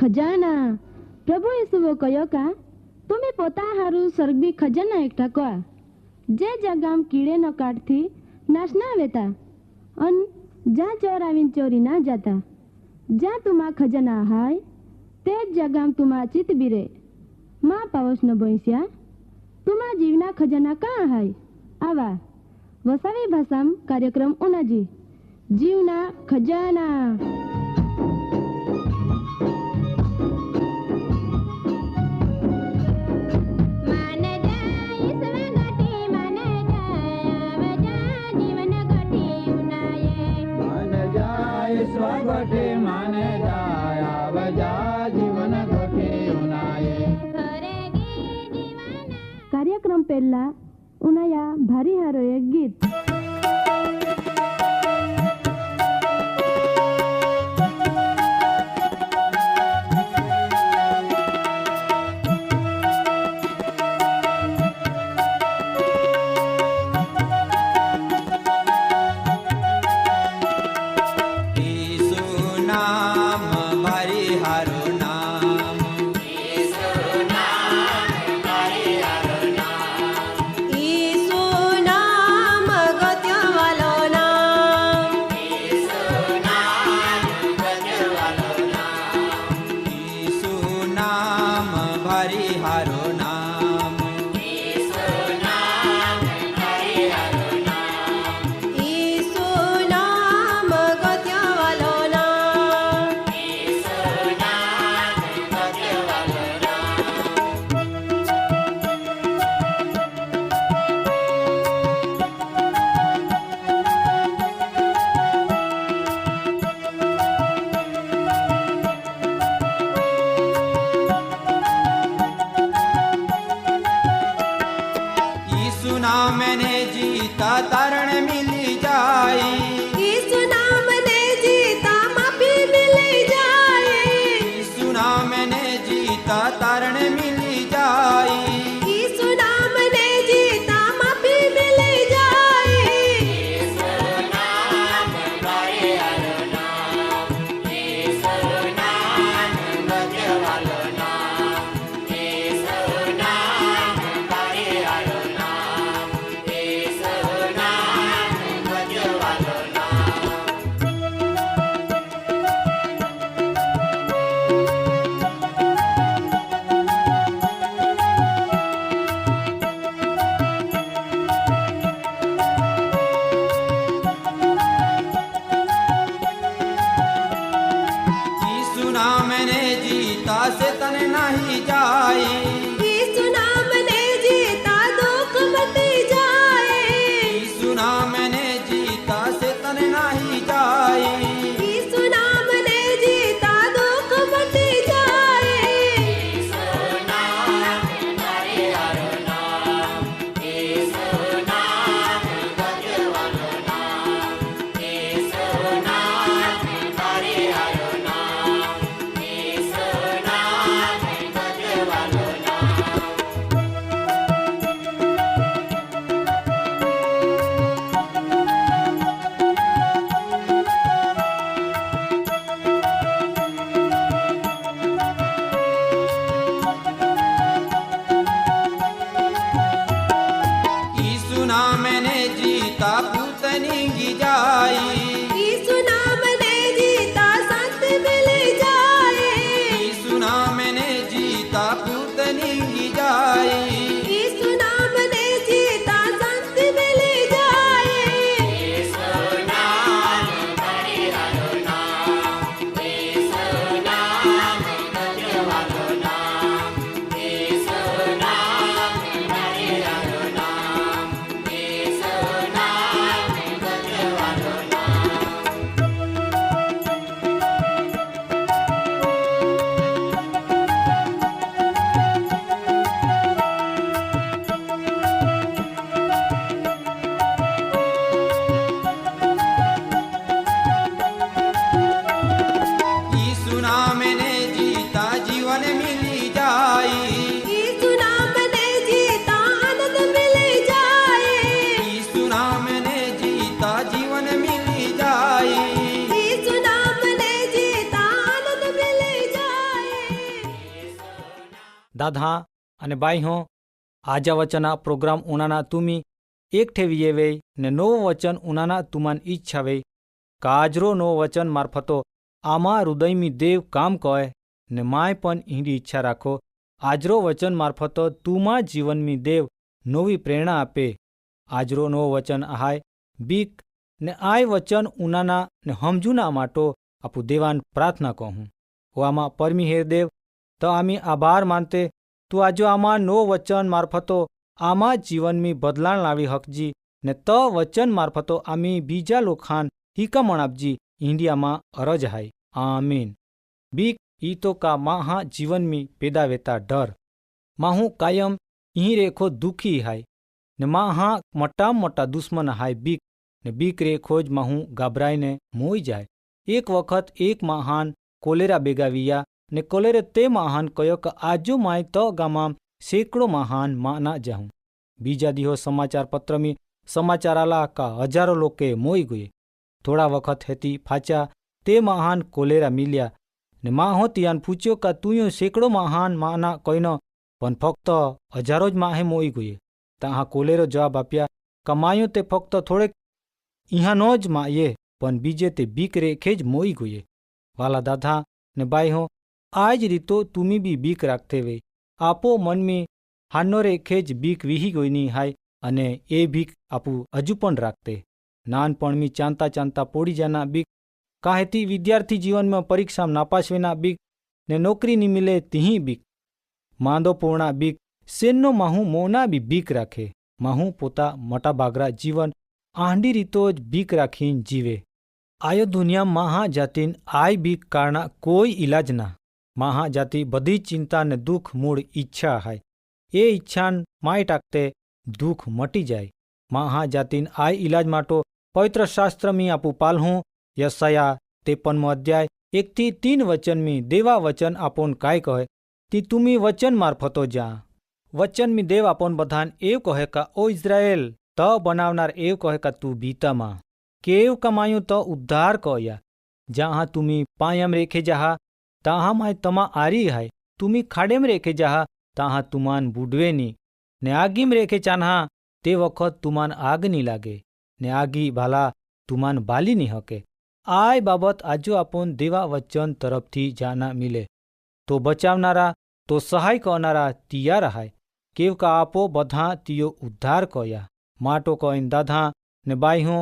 खजाना प्रभु येशुओ कहो का तुम्हें पोता हारू स्वर्गीय खजाना एकठा कोआ जे जगाम कीड़े न काटती नाश ना वेता अन जा चोर आवीन चोरी ना जाता जा तुमा खजाना हाय ते जगाम तुमा चित बीरे माँ पावस न बोईस्या तुमा जीवना खजाना कहाँ हाय आवा वसावी भाषा कार्यक्रम उनाजी जीवना खजाना। कार्यक्रम पहला उनाया भारी हारो एक गीत Hallelujah. दादा અને બાઈઓ आजा वचना प्रोग्राम उनाना तुमी एकठे वियेवे ने नो वचन उनाना तुमान इच्छावे काजरो नो वचन मार्फतो आमा हृदयमी देव काम कहे ने माय पण ईंडी इच्छा राखो आजरो वचन मार्फतो तुमा जीवनमी देव नवी प्रेरणा आपे। आजरो नो वचन आहाय बीक ने आय वचन उनाना ने हमजूना माटो आपू देवान प्रार्थना कहूँ वामा परमी हेर देव तो आमी आभार मानते तू आजो आमा नो वचन मार्फतो आमा जीवनमी बदलाण लावी हकजी ने त वचन मार्फतो आमी बीजा लोखान हिकमण आपजी इंडियामा अरज हाय आमीन। बीक ई तो का माहा जीवनमी पेदा वेता डर माहू कायम ई रेखो दुखी हाय ने माहा मोटा मोटा दुश्मन हाय बीक ने बीक रेखोज माहू घबराई ने मोई जाय। एक वखत एक महान कोलेरा बेगाविया ने कोलेरे ते महान कयो कि आजो माय तो गामाम सैकड़ों महान माना जाऊं। बीजा दिहो समाचार पत्र में समाचार आला का हजारों लोके मोई गए। थोड़ा वखत हेती फाचा ते महान कोलेरा मिल्या ने माहो तियान पूछ्यो का तुयो सैकड़ों महान माना कोईनो पण फक्त हजारों ज माहे मोई गए। ताहा कोलेरो जवाब आप्या कमायो ते फक्त थोड़े इहानो ज माये पण बीजे ते बीक रेखे ज मोई गए। वाला दादा ने बाई हो आज रीतो तुमी भी बीक राखते वे आपो मन में हानो रेखे ज बीक विही गोईनी हाय अने ए बीक आपू हजू पण राखते नानपण में चांता चांता पोड़ी जाना बीक काहेती विद्यार्थी जीवन में परीक्षा में नापास वेना बीक ने नौकरी नी मिले तिही बीक मांदो पूर्णा बीक सेनो माहू मोना भी बीक राखे माहू पोता मोटा बागरा जीवन आंडी रीतो ज बीक राखीन जीवे। आयो दुनिया महा जातीन आय बीक कारणा कोई इलाज ना महा जाति बधी चिंता ने दुख मूળ ઈચ્છા હાય એ ઈચ્છાન માય ટાકતે દુઃખ મટી જાય। મહા જાતિન આય ઇલાજ માટો પવિત્ર શાસ્ત્રમી આપુ પાલહું યશાયા 53 અધ્યાય 1-3 વચનમી દેવા વચન આપોન काय કહે ती तुम्ही वचन मार्फतो जा वचन मी देव आपन बधान एव कहे का ओ इस्राएल त बनावनार एव कहे का तू बीतामा केव कमायो तो उद्धार कया जहाँ तुम्ही पायम रेखे जहा ताहा माय तमा आरी हाय तुम्ही खाडेम रेखे जहा ताहा तुमान बुडवे नी ने आगीम रेखे चान्हा ते वखत तुमान आग नी लागे ने आगी भाला तुमान बाली नी हके। आय बाबत आजो आपन देवा वचन तरफथी जाना मिले तो बचावनारा तो सहाय करनारा तियार हाय केव का आपो बधा तियो उद्धार कया माटो कईन दाधा ने बाई हो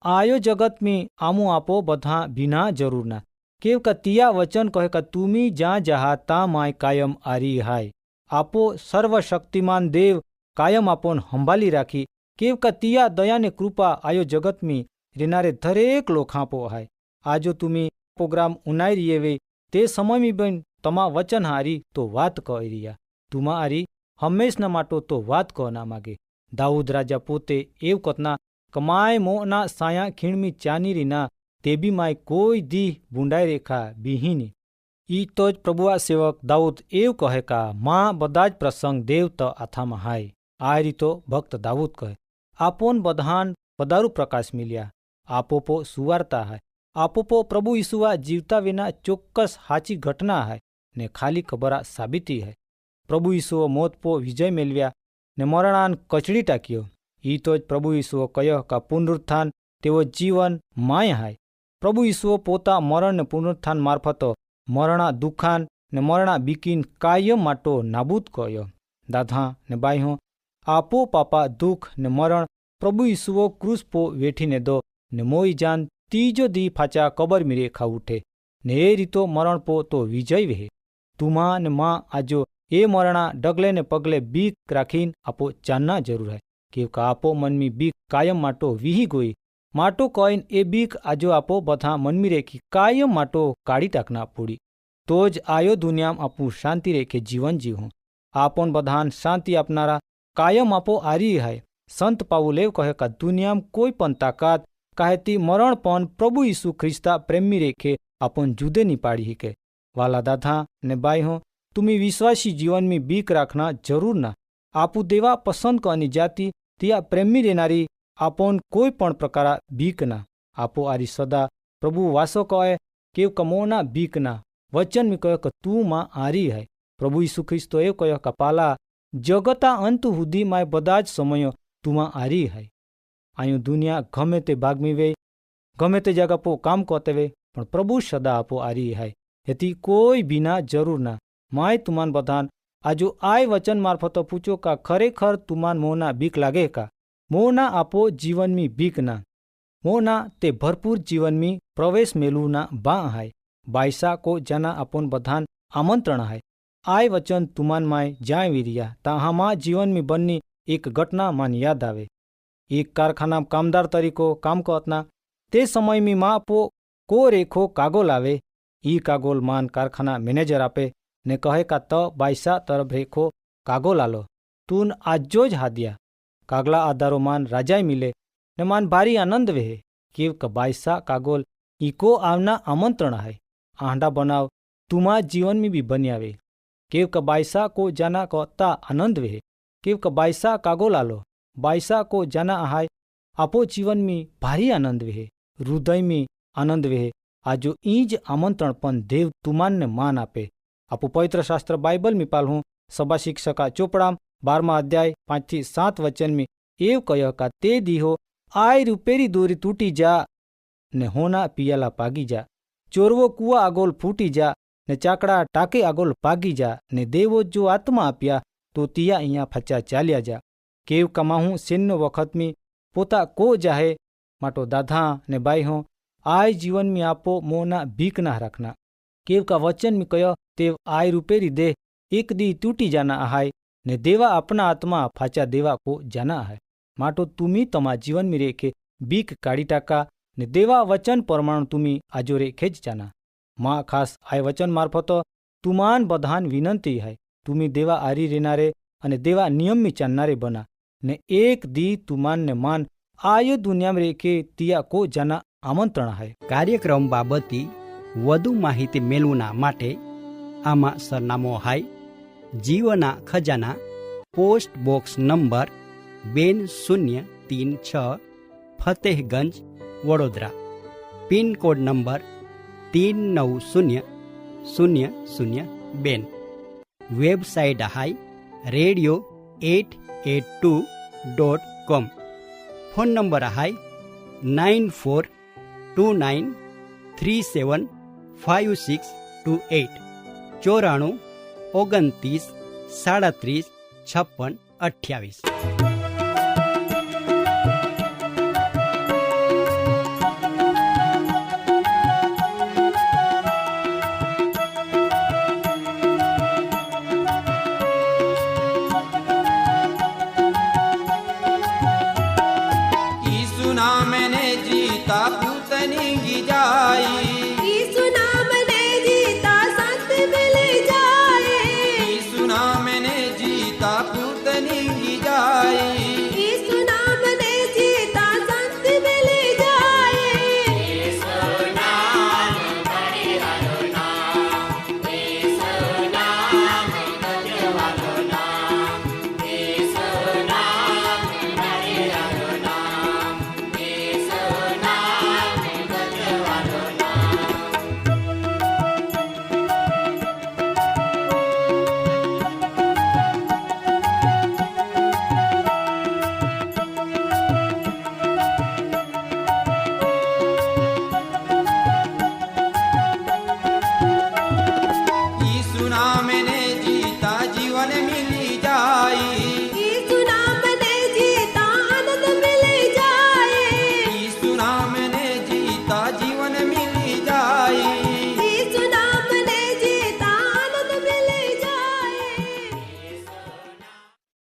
आयो जगत में आमू आपो बधा बिना जरूर ना केव का तिया वचन कहे का तुमी जा जहा ता माय कायम आरी हाय आपो सर्वशक्तिमान देव कायम आपन हंबाली राखी केव का तिया दया ने कृपा आयो जगत में रेनारे दरेक लोखापो हाय। आजो तुमी प्रोग्राम उनाई रिये वे ते समय में बन तमा वचन हारी तो वात कही रिया तुमा आरी हमेश न माटो तो वात कह ना मागे। दाऊद राजा पोते एव कतना कमाय मोना साया खीणमी चानी रीना ते भी माय कोई दी बूंडाई रेखा बीहीनी ई तो ज प्रभुआ सेवक दाऊद एव कहे का माँ बदाज प्रसंग देव तो आथामा हाय आ रीतो भक्त दाऊद कहे आपोन बधान पदारू प्रकाश मिल्या आपोपो सुवार्ता है आपोपो प्रभु ईसुआ जीवता विना चोक्कस हाची घटना है ने खाली खबरा साबिती है। प्रभु ईसुओ मोत पो विजय मेलव्या ने मरणान कचड़ी टाक्यो ई तो ज प्रभु ईसुओ कयो का पुनरुत्थान तेवो जीवन माय हाय। प्रभु ईसुओ पोता मरण ने पुनरुत्थान मार्फतो मरणा दुखान ने मरणा बीकीन कायम माटो नाबूद कयो। दादा ने बाई हो आपो पापा दुख ने मरण प्रभु ईसुओ क्रूस पो वेठी ने दो ने मोई जान तीजो दी फाचा कबर में रेखा उठे ने ए रीतो मरण पो तो विजय वेहे। तुमा ने माँ आजो ए मरणा डगले ने पगले बीक राखीन आपो जानना जरूर है क्योंकि आपो मन में बीक कायम माटो वीही गोई माटो कॉइन ए बीक आजो आपो बधा मनमी रेखी कायम माटो काढ़ी टाकना पूड़ी तो ज आयो दुनिया आपू शांति रेखे जीवन जीवो आपन बधान शांति अपनारा कायम आपो आरी है। संत पाउलेव कहे का दुनिया में कोई पण ताकत काहेती मरण पण प्रभु यीशु ख्रिस्ता प्रेमी रेखे आपन जुदे नी पाड़ी ही के। वाला दादा ने बाई हो तुम्ही विश्वासी जीवन में बीक राखना जरूर ना आपू देवा पसंद करनी जाती तिया प्रेमी रेनारी आपन कोई पण प्रकारा बीक ना आपो आरी सदा प्रभु वासो कहे केव कमोना बीक ना वचन में कहे तू माँ आरी है પ્રભુ ઈસુ ખ્રિસ્તો એવું કહ્યો કે પાલા જગતા અંત સુધીમાં બધા જ સમયો તુમાં આરી હાય. અહીં દુનિયા ગમે તે ભાગમી વે, ગમે તે જગા પો કામ કોતે વે, પણ પ્રભુ સદા આપો આરી હાય. એથી કોઈ બીના જરૂર ના. માય તુમાન બધાન આજુ આય વચન મારફતો પૂછો કા ખરેખર તુમાન મોના બીક લાગે કા? મોના આપો જીવનમી બીક ના. મોના તે ભરપૂર જીવનમી પ્રવેશ મેલુના બા હાય. બાયસા કો જના આપોન બધાન આમંત્રણ હાય. આય વચન તુમાન માય જ્યાં વીર્યા તાહામાં જીવનમી બનની એક ઘટના માન યાદ આવે. એક કારખાના કામદાર તરીકો કામ કરતના તે સમયમી માં આપો કો રેખો કાગોલ આવે. ઈ કાગોલ માન કારખાના મેનેજર આપે ને કહે કા ત બાયસા તરફ રેખો કાગોલ આલો તું આજો જ હાદ્યા. કાગલા આધારો માન રાજાય મિલે ને માન ભારી આનંદ વેહે કેવ ક બાયસા કાગોલ ઈકો આવના આમંત્રણ હાય. આંડા બનાવ તુમા જીવનમી બી બન્યાવે કેવ ક બાયસા કો જાના કતા આનંદ વેહે કેવ ક બાયસા કાગોલ આલો. બાયસા કો જાના આહાય આપો જીવનમી ભારી આનંદ વેહે, હૃદયમી આનંદ વેહે. આજો ઈ જ આમંત્રણ પણ દેવ તુમાનને માન આપે. આપો પવિત્ર શાસ્ત્ર બાઇબલ મી પાલહું સભા શિક્ષકા ચોપડામ 12મા અધ્યાય 5-7 વચનમી એવું કહ્યો કા તે દીહો આય રૂપેરી દોરી તૂટી જા ને હોના પિયાલા પાગી જા. ચોરવો કુવા આગોલ ફૂટી જા ને ચાકડા ટાકે આગોલ પાગી જા ને દેવો જો આત્મા આપ્યા તો તિયા અહીંયા ફચા ચાલ્યા જા. કેવ કમાહું સેનનો વખતમી પોતા કો જાહે માટો દાધા ને બાઈ હો આય જીવનમી આપો મોના ભીક ના રાખના. કેવ કા વચન મી કયો તેવ આય રૂપેરી દેહ એક દી તૂટી જાના આહાય ને દેવા આપના આત્મા ફાચા દેવા કો જાના આહાય. માટો તુમી તમા જીવનમી રેખે બીક કાઢી ટાકા ને દેવા વચન પરમાણુ તુમી આજો રેખે જ જાના. માં ખાસ આય વચન મારફતો તુમાન બધાન વિનંતી હાય તુમી દેવા આરી રેનારે અને દેવા નિયમમી ચાલનારે બના ને એક દી તુમાનને માન આયો દુનિયામાં રેખે તિયા કો જાના આમંત્રણ હાય. કાર્યક્રમ બાબતે વધુ માહિતી મેળવવા માટે આમાં સરનામો હાય જીવના ખજાના post box number 2036 Fatehganj Vadodara. Pin code number 390002. Website હાય radio882.com. ફોન નંબર હાય 9429375628 94 29 37 56 28.